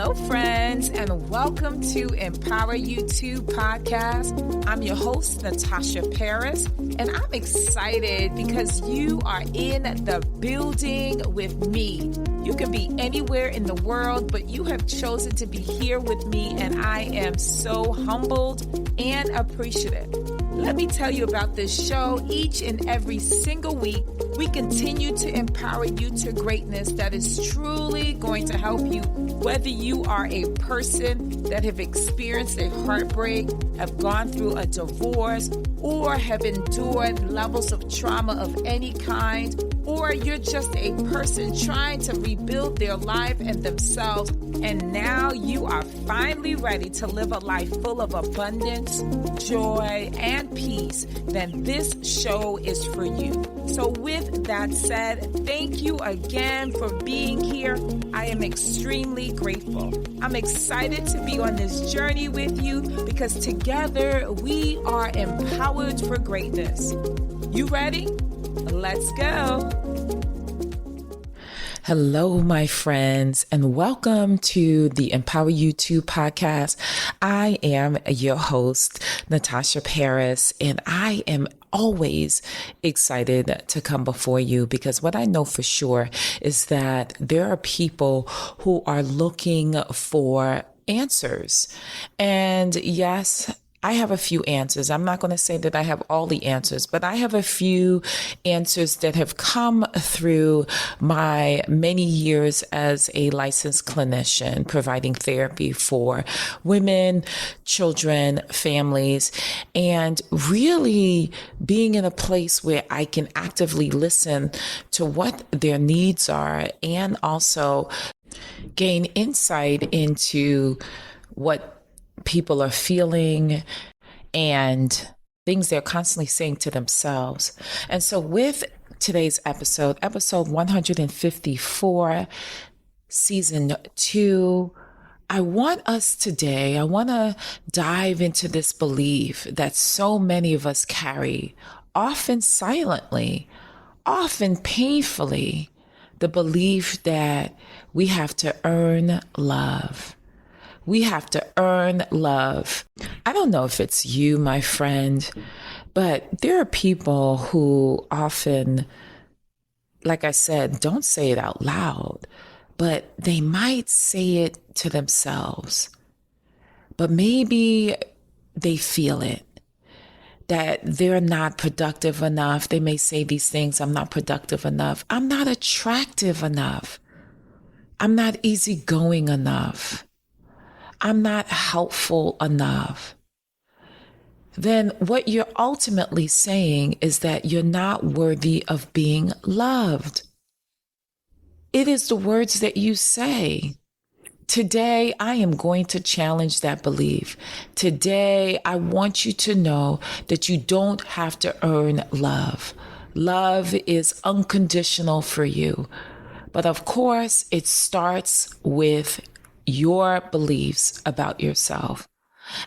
Hello, friends, and welcome to Empower You 2 podcast. I'm your host, Natasha Paris, and I'm excited because you are in the building with me. You can be anywhere in the world, but you have chosen to be here with me, and I am so humbled and appreciative. Let me tell you about this show. Each and every single week, we continue to empower you to greatness that is truly going to help you, whether you are a person that have experienced a heartbreak, have gone through a divorce, or have endured levels of trauma of any kind, or you're just a person trying to rebuild their life and themselves, and now you are finally ready to live a life full of abundance, joy, and peace, then this show is for you. So with that said, thank you again for being here. I am extremely grateful. I'm excited to be on this journey with you because together we are empowered for greatness. You ready? Let's go. Hello, my friends, and welcome to the Empower You 2 podcast. I am your host, Natasha Paris, and I am always excited to come before you because what I know for sure is that there are people who are looking for answers. And yes, I have a few answers. I'm not going to say that I have all the answers, but I have a few answers that have come through my many years as a licensed clinician, providing therapy for women, children, families, and really being in a place where I can actively listen to what their needs are and also gain insight into what people are feeling and things they're constantly saying to themselves. And so with today's episode 154, season 2, I want to dive into this belief that so many of us carry, often silently, often painfully, the belief that we have to earn love. We have to earn love. I don't know if it's you, my friend, but there are people who often, like I said, don't say it out loud, but they might say it to themselves. But maybe they feel it, that they're not productive enough. They may say these things, I'm not productive enough. I'm not attractive enough. I'm not easygoing enough. I'm not helpful enough. Then what you're ultimately saying is that you're not worthy of being loved. It is the words that you say. Today, I am going to challenge that belief. Today, I want you to know that you don't have to earn love. Love is unconditional for you. But of course, it starts with your beliefs about yourself.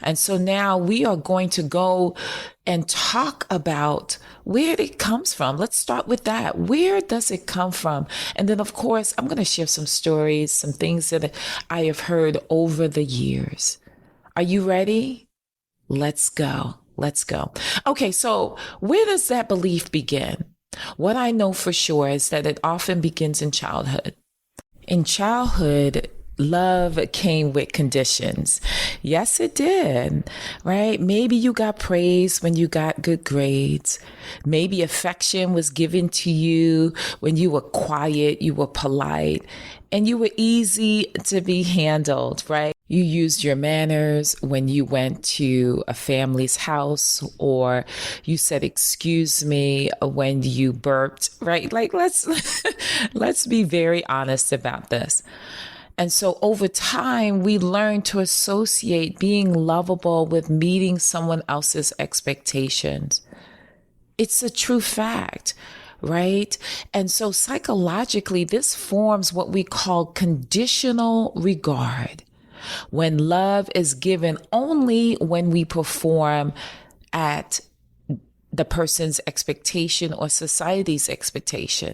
And so now we are going to go and talk about where it comes from. Let's start with that. Where does it come from? And then, of course, I'm going to share some stories, some things that I have heard over the years. Are you ready? Let's go. Let's go. Okay, so where does that belief begin? What I know for sure is that it often begins in childhood. In childhood, love came with conditions. Yes, it did, right? Maybe you got praise when you got good grades. Maybe affection was given to you when you were quiet, you were polite, and you were easy to be handled, right? You used your manners when you went to a family's house, or you said, excuse me, when you burped, right? Like, let's be very honest about this. And so over time, we learn to associate being lovable with meeting someone else's expectations. It's a true fact, right? And so psychologically, this forms what we call conditional regard, when love is given only when we perform at the person's expectation or society's expectation.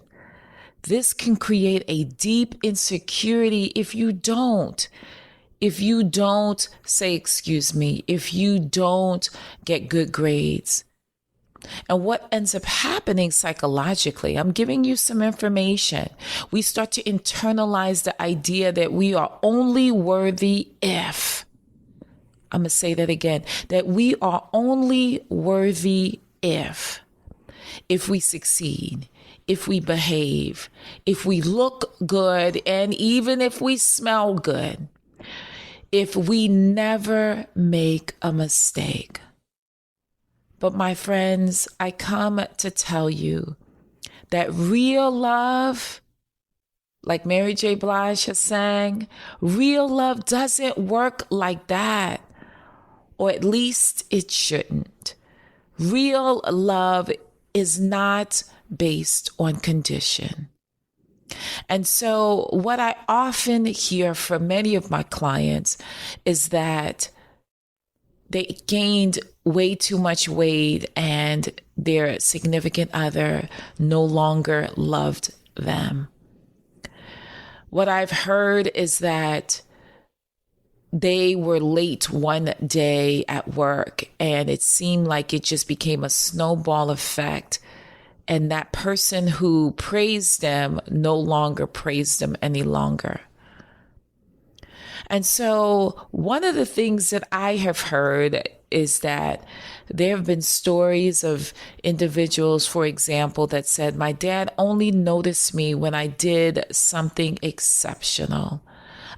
This can create a deep insecurity if you don't. if you don't say, excuse me, if you don't get good grades. And what ends up happening psychologically, I'm giving you some information. We start to internalize the idea that we are only worthy if. I'm going to say that again, that we are only worthy if we succeed, if we behave, if we look good, and even if we smell good, if we never make a mistake. But my friends, I come to tell you that real love, like Mary J. Blige has sang, real love doesn't work like that, or at least it shouldn't. Real love is not based on condition. And so what I often hear from many of my clients is that they gained way too much weight and their significant other no longer loved them. What I've heard is that they were late one day at work and it seemed like it just became a snowball effect. And that person who praised them no longer praised them any longer. And so one of the things that I have heard is that there have been stories of individuals, for example, that said, my dad only noticed me when I did something exceptional.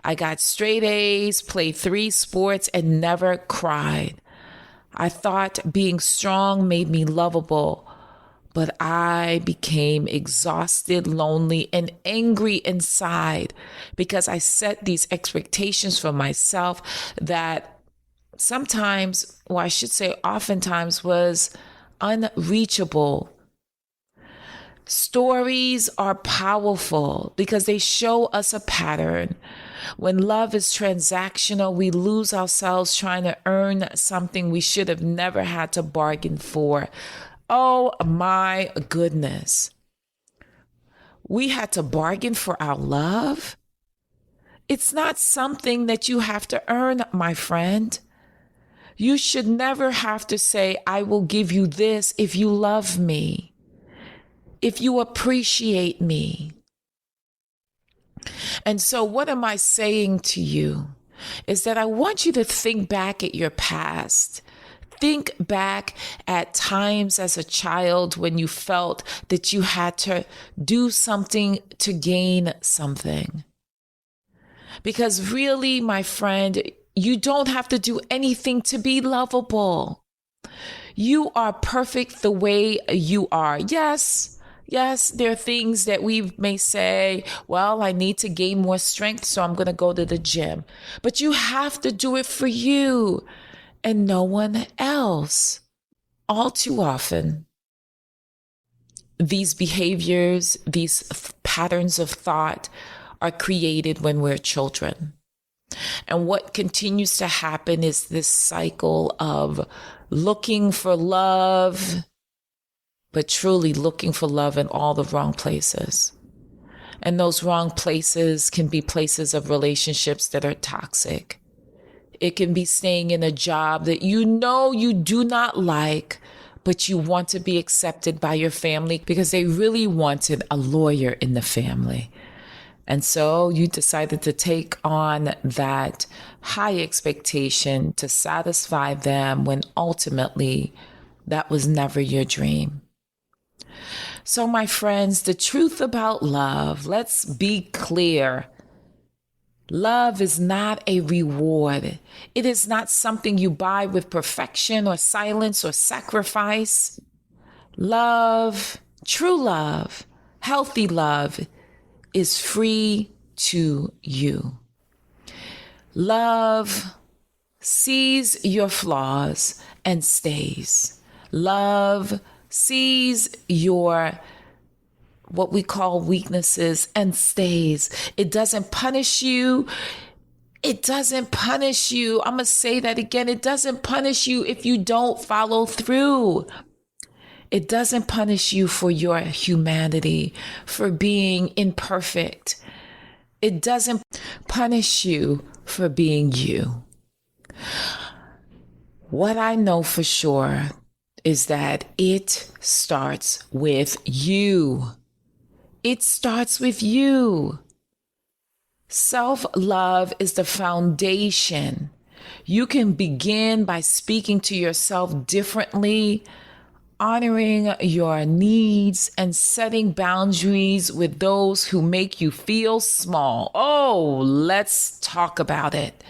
I got straight A's, played 3 sports, and never cried. I thought being strong made me lovable, but I became exhausted, lonely, and angry inside because I set these expectations for myself that sometimes, or I should say oftentimes, was unreachable. Stories are powerful because they show us a pattern. When love is transactional, we lose ourselves trying to earn something we should have never had to bargain for. Oh my goodness. We had to bargain for our love? It's not something that you have to earn, my friend. You should never have to say, I will give you this if you love me, if you appreciate me. And so what am I saying to you is that I want you to think back at your past. Think back at times as a child when you felt that you had to do something to gain something. Because really, my friend, you don't have to do anything to be lovable. You are perfect the way you are. Yes, there are things that we may say, well, I need to gain more strength, so I'm going to go to the gym. But you have to do it for you and no one else. All too often, these behaviors, these patterns of thought are created when we're children. And what continues to happen is this cycle of looking for love, but truly looking for love in all the wrong places. And those wrong places can be places of relationships that are toxic. It can be staying in a job that you know you do not like, but you want to be accepted by your family because they really wanted a lawyer in the family. And so you decided to take on that high expectation to satisfy them when ultimately that was never your dream. So my friends, the truth about love, let's be clear. Love is not a reward. It is not something you buy with perfection or silence or sacrifice. Love, true love, healthy love is free to you. Love sees your flaws and stays. Love sees your what we call weaknesses and stays. It doesn't punish you. It doesn't punish you. I'm going to say that again. It doesn't punish you if you don't follow through. It doesn't punish you for your humanity, for being imperfect. It doesn't. punish you for being you. What I know for sure is that it starts with you. It starts with you. Self-love is the foundation. You can begin by speaking to yourself differently, honoring your needs, and setting boundaries with those who make you feel small. Oh, let's talk about it.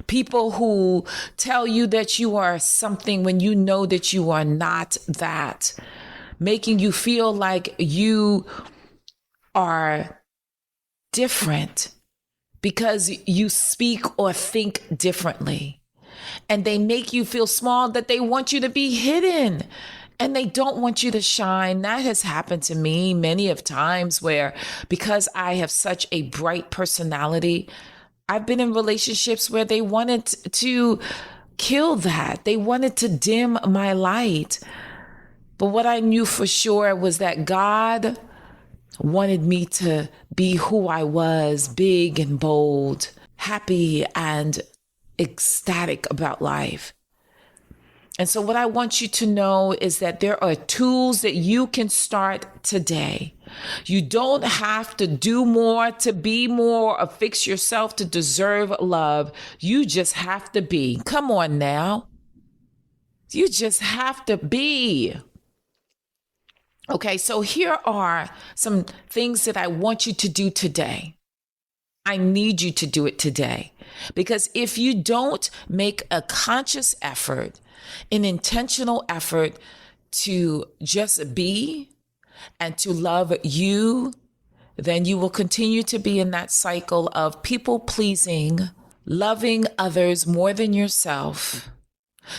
People who tell you that you are something when you know that you are not that, making you feel like you are different because you speak or think differently. And they make you feel small, that they want you to be hidden and they don't want you to shine. That has happened to me many of times where, because I have such a bright personality, I've been in relationships where they wanted to kill that. They wanted to dim my light. But what I knew for sure was that God wanted me to be who I was, big and bold, happy and ecstatic about life. And so what I want you to know is that there are tools that you can start today. You don't have to do more to be more or fix yourself to deserve love. You just have to be. Come on now. You just have to be. Okay, so here are some things that I want you to do today. I need you to do it today. Because if you don't make a conscious effort, an intentional effort to just be and to love you, then you will continue to be in that cycle of people pleasing, loving others more than yourself,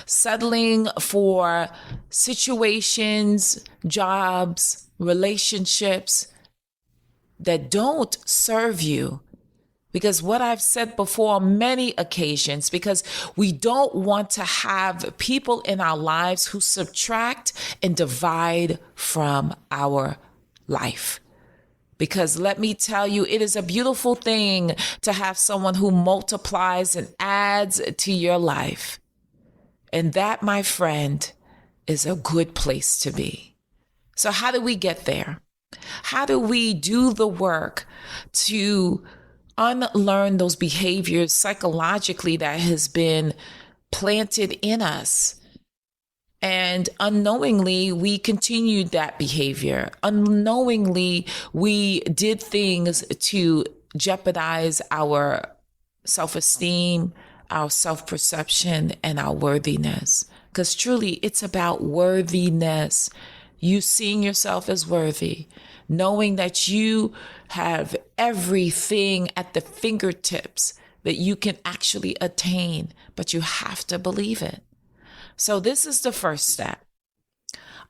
settling for situations, jobs, relationships that don't serve you. Because what I've said before on many occasions, because we don't want to have people in our lives who subtract and divide from our life. Because let me tell you, it is a beautiful thing to have someone who multiplies and adds to your life. And that, my friend, is a good place to be. So how do we get there? How do we do the work to unlearn those behaviors psychologically that has been planted in us? And unknowingly, we continued that behavior. Unknowingly, we did things to jeopardize our self-esteem, our self-perception, and our worthiness. Because truly, it's about worthiness. You seeing yourself as worthy, knowing that you have everything at the fingertips that you can actually attain, but you have to believe it. So this is the first step.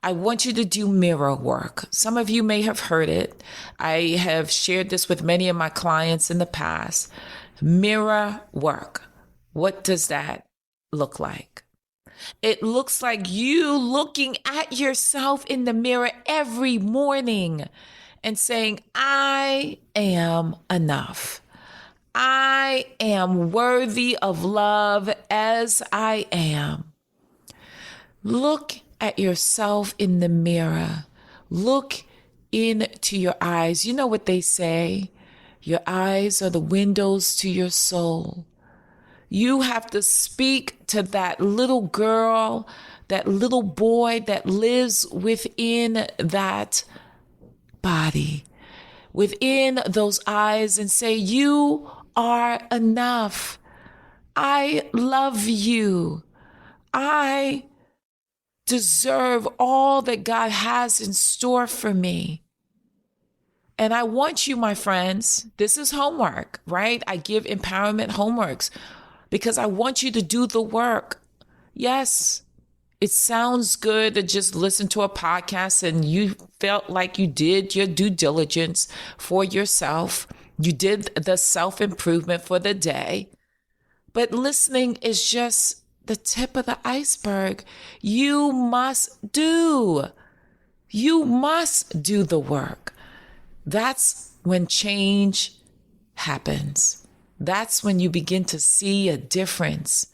I want you to do mirror work. Some of you may have heard it. I have shared this with many of my clients in the past. Mirror work. What does that look like? It looks like you looking at yourself in the mirror every morning and saying, I am enough. I am worthy of love as I am. Look at yourself in the mirror. Look into your eyes. You know what they say? Your eyes are the windows to your soul. You have to speak to that little girl, that little boy that lives within that body, within those eyes, and say, you are enough. I love you. I deserve all that God has in store for me. And I want you, my friends, this is homework, right? I give empowerment homeworks because I want you to do the work. Yes, it sounds good to just listen to a podcast and you felt like you did your due diligence for yourself. You did the self-improvement for the day. But listening is just the tip of the iceberg. You must do the work. That's when change happens. That's when you begin to see a difference.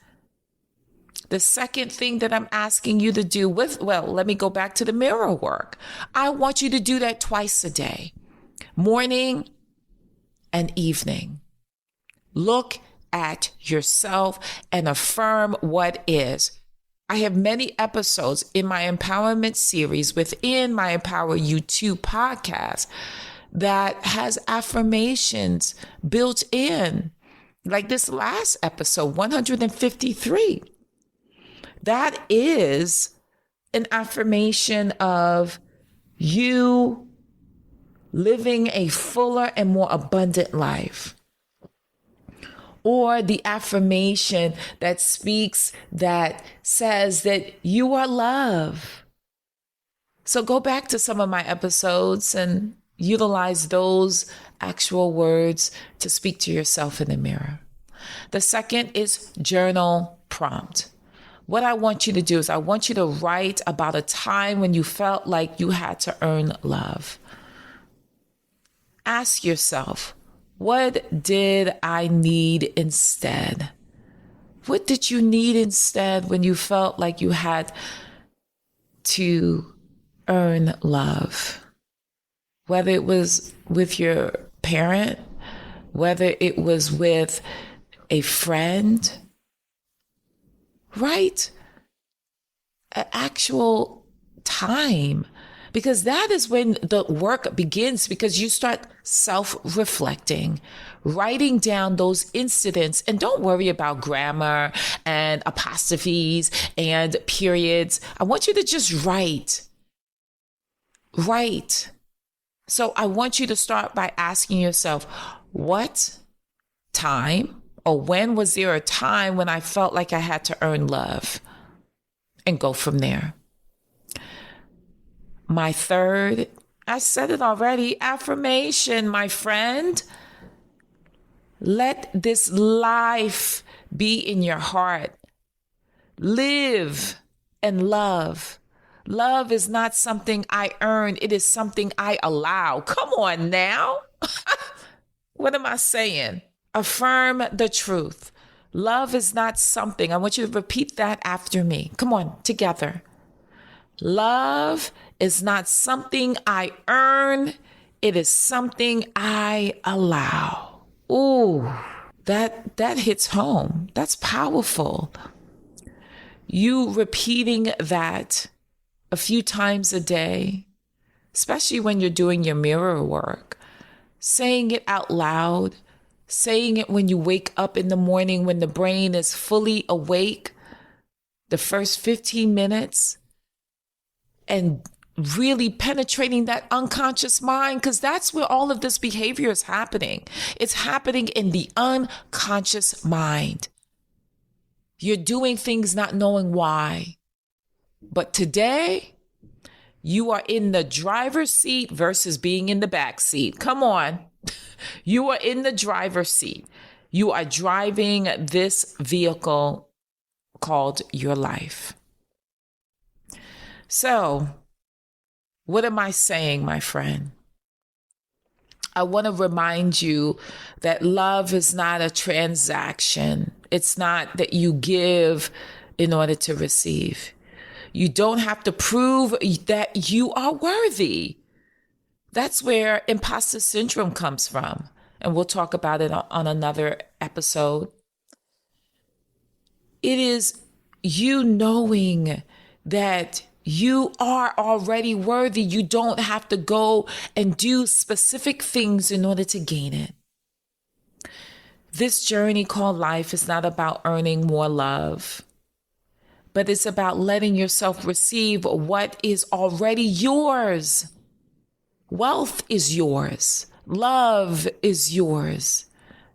The second thing that I'm asking you to do let me go back to the mirror work. I want you to do that twice a day, morning and evening. Look at yourself and affirm what is. I have many episodes in my empowerment series within my Empower You 2 podcast that has affirmations built in, like this last episode, 153. That is an affirmation of you living a fuller and more abundant life. Or the affirmation that says that you are love. So go back to some of my episodes and utilize those actual words to speak to yourself in the mirror. The second is journal prompt. What I want you to do is I want you to write about a time when you felt like you had to earn love. Ask yourself, what did I need instead? What did you need instead when you felt like you had to earn love? Whether it was with your parent, whether it was with a friend, right? An actual time. Because that is when the work begins, because you start self-reflecting, writing down those incidents, and don't worry about grammar and apostrophes and periods. I want you to just write. Write. So I want you to start by asking yourself, what time or when was there a time when I felt like I had to earn love? And go from there. My third, I said it already, affirmation, my friend. Let this life be in your heart. Live and love. Love is not something I earn. It is something I allow. Come on now. What am I saying? Affirm the truth. Love is not something. I want you to repeat that after me. Come on, together. Love is not something I earn. It is something I allow. Ooh, that hits home. That's powerful. You repeating that a few times a day, especially when you're doing your mirror work, saying it out loud, saying it when you wake up in the morning, when the brain is fully awake, the first 15 minutes, and really penetrating that unconscious mind, because that's where all of this behavior is happening. It's happening in the unconscious mind. You're doing things not knowing why. But today, you are in the driver's seat versus being in the back seat. Come on. You are in the driver's seat. You are driving this vehicle called your life. So, what am I saying, my friend? I want to remind you that love is not a transaction. It's not that you give in order to receive. You don't have to prove that you are worthy. That's where imposter syndrome comes from. And we'll talk about it on another episode. It is you knowing that you are already worthy. You don't have to go and do specific things in order to gain it. This journey called life is not about earning more love, but it's about letting yourself receive what is already yours. Wealth is yours. Love is yours.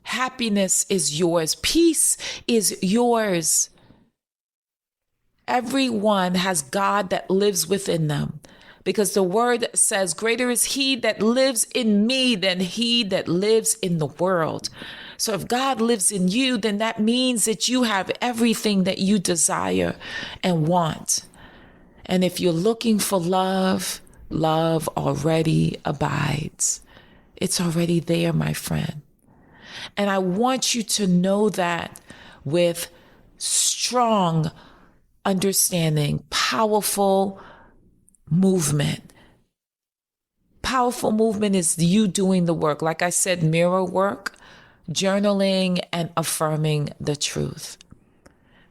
Happiness is yours. Peace is yours. Everyone has God that lives within them, because the word says, greater is he that lives in me than he that lives in the world. So if God lives in you, then that means that you have everything that you desire and want. And if you're looking for love, love already abides. It's already there, my friend. And I want you to know that with strong understanding, powerful movement. Powerful movement is you doing the work. Like I said, mirror work, journaling, and affirming the truth.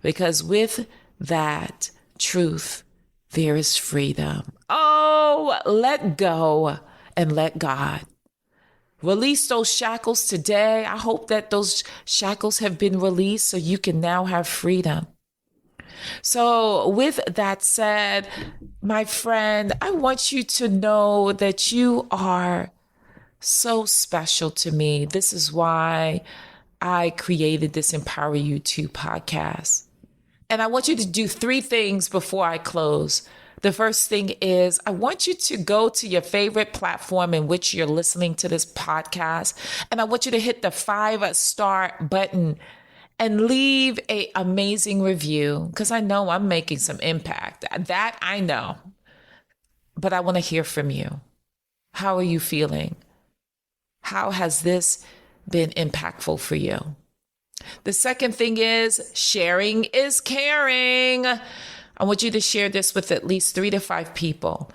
Because with that truth, there is freedom. Oh, let go and let God. Release those shackles today. I hope that those shackles have been released so you can now have freedom. So, with that said, my friend, I want you to know that you are so special to me. This is why I created this Empower You 2 podcast. And I want you to do three things before I close. The first thing is I want you to go to your favorite platform in which you're listening to this podcast. And I want you to hit the 5-star button and leave an amazing review, because I know I'm making some impact. That I know. But I want to hear from you. How are you feeling? How has this been impactful for you? The second thing is sharing is caring. I want you to share this with at least 3 to 5 people,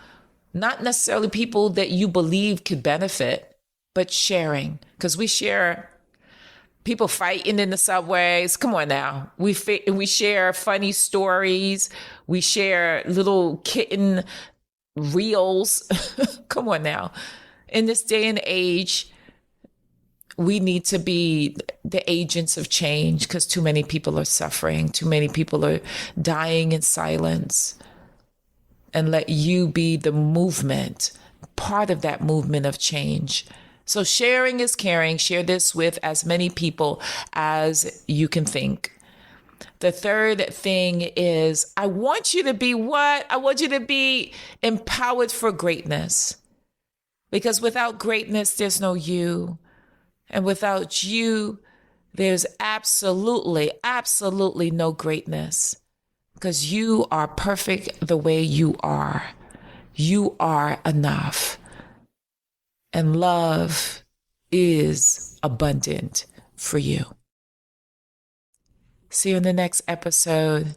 not necessarily people that you believe could benefit, but sharing, because we share people fighting in the subways. Come on now. We share funny stories. We share little kitten reels. Come on now. In this day and age, we need to be the agents of change, because too many people are suffering. Too many people are dying in silence. And let you be the movement, part of that movement of change. So sharing is caring. Share this with as many people as you can think. The third thing is I want you to be what? I want you to be empowered for greatness. Because without greatness, there's no you. And without you, there's absolutely, absolutely no greatness. Because you are perfect the way you are. You are enough. And love is abundant for you. See you in the next episode.